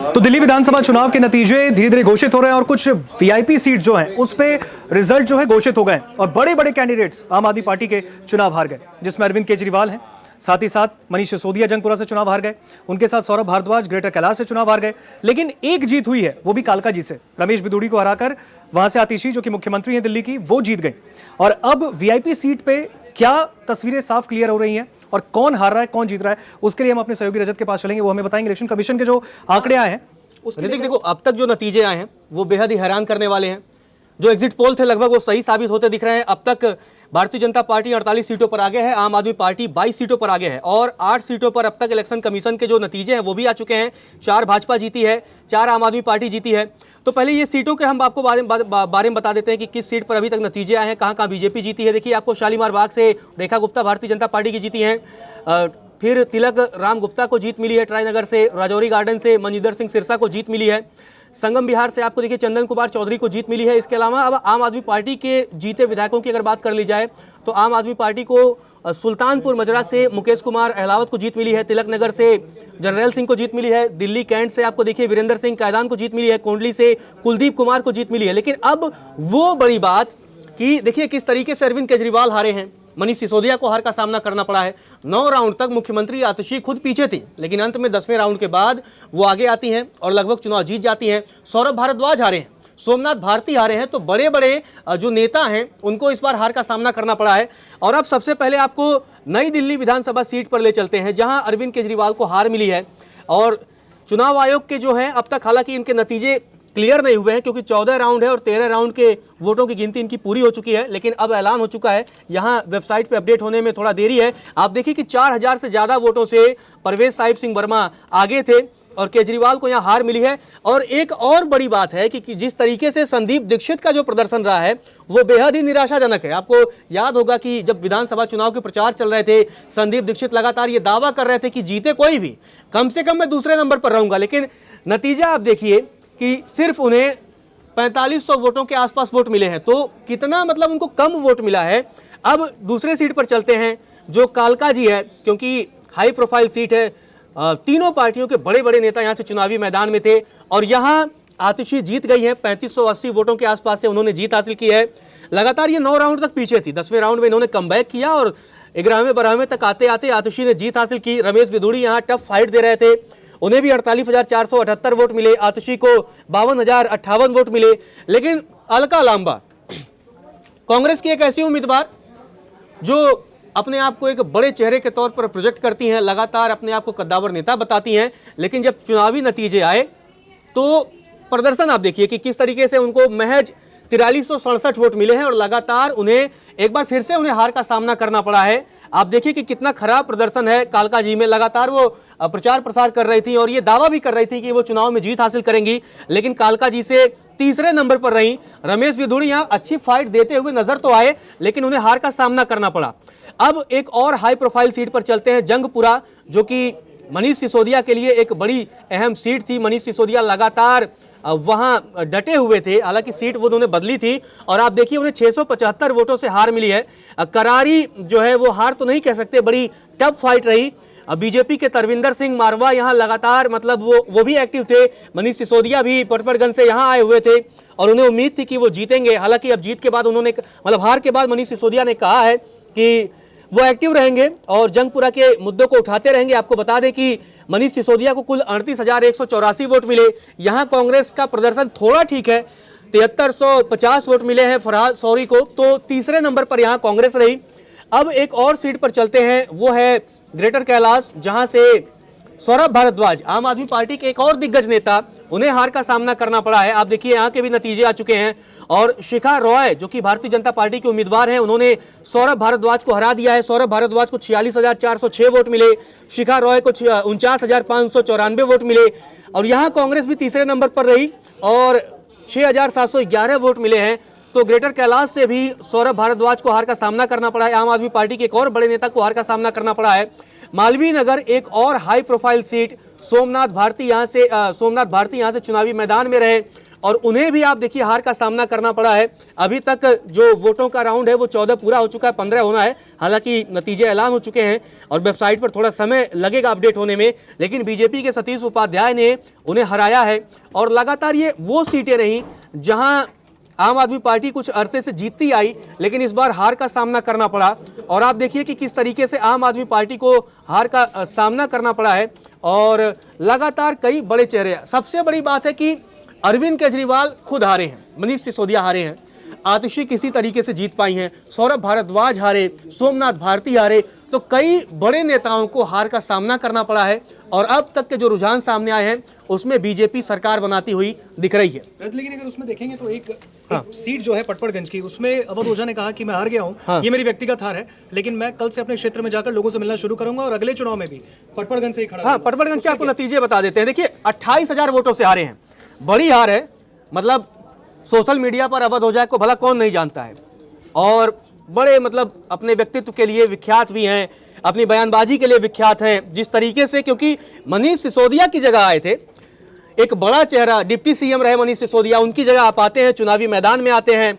तो दिल्ली विधानसभा चुनाव के नतीजे धीरे धीरे घोषित हो रहे हैं और कुछ वीआईपी सीट जो हैं उस पे रिजल्ट जो है घोषित हो गए और बड़े बड़े कैंडिडेट्स आम आदमी पार्टी के चुनाव हार गए, जिसमें अरविंद केजरीवाल हैं, साथ ही साथ मनीष सिसोदिया जंगपुरा से चुनाव हार गए, उनके साथ सौरभ भारद्वाज ग्रेटर कैलाश से चुनाव हार गए। लेकिन एक जीत हुई है, वो भी कालका जी से, रमेश बिदूड़ी को हराकर वहां से आतिशी जो कि मुख्यमंत्री हैं दिल्ली की, वो जीत गई। और अब वीआईपी सीट पे क्या तस्वीरें साफ क्लियर हो रही हैं और कौन हार रहा है कौन जीत रहा है, उसके लिए हम अपने सहयोगी रजत के पास चलेंगे, वो हमें बताएंगे। इलेक्शन कमीशन के जो आंकड़े आए हैं उसके देखो अब तक जो नतीजे आए हैं वो बेहद ही हैरान करने वाले हैं। जो एग्जिट पोल थे लगभग वो सही साबित होते दिख रहे हैं। अब तक भारतीय जनता पार्टी 48 सीटों पर आगे है, आम आदमी पार्टी 22 सीटों पर आगे है और 8 सीटों पर अब तक इलेक्शन कमीशन के जो नतीजे हैं वो भी आ चुके हैं। 4 भाजपा जीती है, 4 आम आदमी पार्टी जीती है। तो पहले ये सीटों के हम आपको बारे में बता देते हैं कि किस सीट पर अभी तक नतीजे आए हैं, कहाँ कहाँ बीजेपी जीती है। देखिए आपको शालीमार बाग से रेखा गुप्ता भारतीय जनता पार्टी की जीती हैं, फिर तिलक राम गुप्ता को जीत मिली है ट्राईनगर से, राजौरी गार्डन से मनजिंदर सिंह सिरसा को जीत मिली है, संगम बिहार से आपको देखिए चंदन कुमार चौधरी को जीत मिली है। इसके अलावा अब आम आदमी पार्टी के जीते विधायकों की अगर बात कर ली जाए तो आम आदमी पार्टी को सुल्तानपुर मजरा से मुकेश कुमार अहलावत को जीत मिली है, तिलक नगर से जनरल सिंह को जीत मिली है, दिल्ली कैंट से आपको देखिए वीरेंद्र सिंह कायदान को जीत मिली है, कोंडली से कुलदीप कुमार को जीत मिली है। लेकिन अब वो बड़ी बात कि देखिए किस तरीके से अरविंद केजरीवाल हारे हैं, मनीष सिसोदिया को हार का सामना करना पड़ा है। 9 राउंड तक मुख्यमंत्री आतिशी खुद पीछे थी, लेकिन अंत में 10वें राउंड के बाद वो आगे आती हैं और लगभग चुनाव जीत जाती हैं। सौरभ भारद्वाज हारे हैं, सोमनाथ भारती हारे हैं, तो बड़े बड़े जो नेता हैं उनको इस बार हार का सामना करना पड़ा है। और अब सबसे पहले आपको नई दिल्ली विधानसभा सीट पर ले चलते हैं जहां अरविंद केजरीवाल को हार मिली है। और चुनाव आयोग के जो हैं अब तक हालांकि इनके नतीजे क्लियर नहीं हुए हैं क्योंकि 14 राउंड है और 13 राउंड के वोटों की गिनती इनकी पूरी हो चुकी है, लेकिन अब ऐलान हो चुका है। यहाँ वेबसाइट पे अपडेट होने में थोड़ा देरी है। आप देखिए कि 4000 से ज़्यादा वोटों से परवेज साहिब सिंह वर्मा आगे थे और केजरीवाल को यहाँ हार मिली है। और एक और बड़ी बात है कि जिस तरीके से संदीप दीक्षित का जो प्रदर्शन रहा है वो बेहद ही निराशाजनक है। आपको याद होगा कि जब विधानसभा चुनाव के प्रचार चल रहे थे, संदीप दीक्षित लगातार ये दावा कर रहे थे कि जीते कोई भी, कम से कम मैं दूसरे नंबर पर रहूंगा। लेकिन नतीजा आप देखिए कि सिर्फ उन्हें 4500 वोटों के आसपास वोट मिले हैं, तो कितना मतलब उनको कम वोट मिला है। अब दूसरे सीट पर चलते हैं जो कालका जी है, क्योंकि हाई प्रोफाइल सीट है। तीनों पार्टियों के बड़े बड़े नेता यहां से चुनावी मैदान में थे और यहां आतिशी जीत गई है। 3580 वोटों के आसपास से उन्होंने जीत हासिल की है। लगातार ये 9 राउंड तक पीछे थी, 10वें राउंड में इन्होंने कमबैक किया और 11वें 12वें तक आते आते आतिशी ने जीत हासिल की। रमेश बिदूड़ी यहाँ टफ फाइट दे रहे थे, उन्हें भी 48,478 वोट मिले, आतिशी को 52,058 वोट मिले। लेकिन अलका लांबा कांग्रेस की एक ऐसी उम्मीदवार जो अपने आप को एक बड़े चेहरे के तौर पर प्रोजेक्ट करती हैं, लगातार अपने आप को कद्दावर नेता बताती हैं, लेकिन जब चुनावी नतीजे आए तो प्रदर्शन आप देखिए कि किस तरीके से उनको महज 4367 वोट मिले हैं और लगातार उन्हें एक बार फिर से उन्हें हार का सामना करना पड़ा है। आप देखिए कि कितना खराब प्रदर्शन है कालका जी में। लगातार वो प्रचार प्रसार कर रही थी और ये दावा भी कर रही थी कि वो चुनाव में जीत हासिल करेंगी, लेकिन कालका जी से तीसरे नंबर पर रही। रमेश बिदूड़ी यहाँ अच्छी फाइट देते हुए नजर तो आए, लेकिन उन्हें हार का सामना करना पड़ा। अब एक और हाई प्रोफाइल सीट पर चलते हैं, जंगपुरा, जो कि मनीष सिसोदिया के लिए एक बड़ी अहम सीट थी। मनीष सिसोदिया लगातार वहां डटे हुए थे, हालांकि सीट वो उन्होंने बदली थी और आप देखिए उन्हें 675 वोटों से हार मिली है। करारी जो है वो हार तो नहीं कह सकते, बड़ी टफ फाइट रही। बीजेपी के तरविंदर सिंह मारवा यहाँ लगातार मतलब वो भी एक्टिव थे। मनीष सिसोदिया भी पटपड़गंज से यहाँ आए हुए थे और उन्हें उम्मीद थी कि वो जीतेंगे। हालांकि अब जीत के बाद उन्होंने मतलब हार के बाद मनीष सिसोदिया ने कहा है कि वो एक्टिव रहेंगे और जंगपुरा के मुद्दों को उठाते रहेंगे। आपको बता दें कि मनीष सिसोदिया को कुल 38,184 वोट मिले। यहाँ कांग्रेस का प्रदर्शन थोड़ा ठीक है, 7350 वोट मिले हैं फरहाद सौरी को, तो तीसरे नंबर पर यहाँ कांग्रेस रही। अब एक और सीट पर चलते हैं, वो है ग्रेटर कैलाश, जहां से सौरभ भारद्वाज आम आदमी पार्टी के एक और दिग्गज नेता, उन्हें हार का सामना करना पड़ा है। आप देखिए यहाँ के भी नतीजे आ चुके हैं और शिखा रॉय जो कि भारतीय जनता पार्टी के उम्मीदवार हैं, उन्होंने सौरभ भारद्वाज को हरा दिया है। सौरभ भारद्वाज को 46,406 वोट मिले, शिखा रॉय को 49,594 वोट मिले और यहाँ कांग्रेस भी तीसरे नंबर पर रही और 6,711 वोट मिले हैं। तो ग्रेटर कैलाश से भी सौरभ भारद्वाज को हार का सामना करना पड़ा है। आम आदमी पार्टी के एक और बड़े नेता को हार का सामना करना पड़ा है। मालवीय नगर एक और high profile seat, Somnath Bharti यहाँ से चुनावी मैदान में रहे और उन्हें भी आप देखिए हार का सामना करना पड़ा है। अभी तक जो वोटों का राउंड है वो 14 पूरा हो चुका है, 15 होना है। हालांकि नतीजे ऐलान हो चुके हैं और वेबसाइट पर थोड़ा समय लगेगा अपडेट होने में, लेकिन बीजेपी के सतीश उपाध्याय ने उन्हें हराया है। और लगातार ये वो सीटें रहीं जहां आम आदमी पार्टी कुछ अरसे से जीतती आई, लेकिन इस बार हार का सामना करना पड़ा। और आप देखिए कि किस तरीके से आम आदमी पार्टी को हार का सामना करना पड़ा है और लगातार कई बड़े चेहरे। सबसे बड़ी बात है कि अरविंद केजरीवाल खुद हारे हैं, मनीष सिसोदिया हारे हैं, आतिशी किसी तरीके से जीत पाई हैं, सौरभ भारद्वाज हारे, सोमनाथ भारती हारे। तो कई बड़े नेताओं को हार का सामना करना पड़ा है और अब तक के जो रुझान सामने आए हैं उसमें बीजेपी सरकार बनाती हुई दिख रही है। लेकिन अगर उसमें देखेंगे तो एक सीट जो है पटपड़गंज की, उसमें अवध ओझा ने कहा कि मैं हार गया हूं, ये मेरी व्यक्तिगत हार है, लेकिन मैं कल से अपने क्षेत्र में जाकर लोगों से मिलना शुरू करूंगा और अगले चुनाव में भी पटपड़गंज से ही खड़ा। हाँ, पटपड़गंज के आपको नतीजे बता देते हैं। देखिए 28,000 वोटों से हारे हैं, बड़ी हार है। मतलब सोशल मीडिया पर अवध ओझा को भला कौन नहीं जानता है, और बड़े मतलब अपने व्यक्तित्व के लिए विख्यात भी हैं, अपनी बयानबाजी के लिए विख्यात हैं। जिस तरीके से, क्योंकि मनीष सिसोदिया की जगह आए थे, एक बड़ा चेहरा डिप्टी सीएम रहे मनीष सिसोदिया, उनकी जगह आप आते हैं, चुनावी मैदान में आते हैं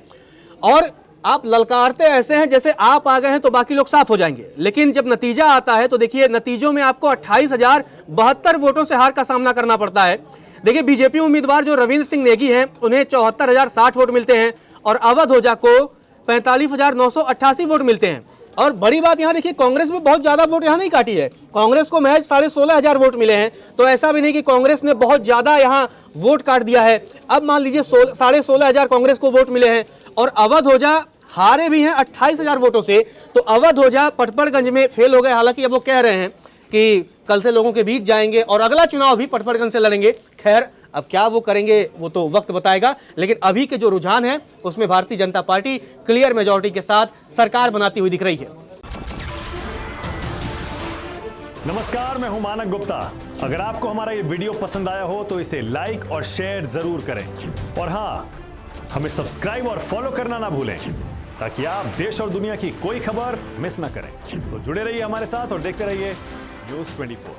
और आप ललकारते ऐसे हैं जैसे आप आ गए हैं तो बाकी लोग साफ हो जाएंगे। लेकिन जब नतीजा आता है तो देखिए नतीजों में आपको 28,072 वोटों से हार का सामना करना पड़ता है। देखिए बीजेपी उम्मीदवार जो रविंद्र सिंह नेगी हैं उन्हें 74,060 वोट मिलते हैं और अवध ओझा को 45,988 वोट मिलते हैं। और बड़ी बात यहाँ देखिए, कांग्रेस में बहुत ज्यादा वोट यहाँ नहीं काटी है, कांग्रेस को महज 16,500 वोट मिले हैं। तो ऐसा भी नहीं कि कांग्रेस ने बहुत ज्यादा यहाँ वोट काट दिया है। अब मान लीजिए 16,500 कांग्रेस को वोट मिले हैं और अवध ओझा हारे भी हैं 28,000 वोटों से। तो अवध ओझा पटपड़गंज में फेल हो गए। हालांकि अब वो कह रहे हैं कि कल से लोगों के बीच जाएंगे और अगला चुनाव भी पटपड़गंज से लड़ेंगे। खैर अब क्या वो करेंगे वो तो वक्त बताएगा, लेकिन अभी के जो रुझान है उसमें Bharatiya Janata party clear majority के साथ सरकार बनाती हुई दिख रही है। नमस्कार, मैं हूं मानक गुप्ता। अगर आपको हमारा ये वीडियो पसंद आया हो तो इसे लाइक और शेयर जरूर करें और हां, हमें सब्सक्राइब और फॉलो करना ना भूलें ताकि आप देश और दुनिया की कोई खबर मिस ना करें। तो जुड़े रहिए हमारे साथ और देखते रहिए न्यूज़ 24।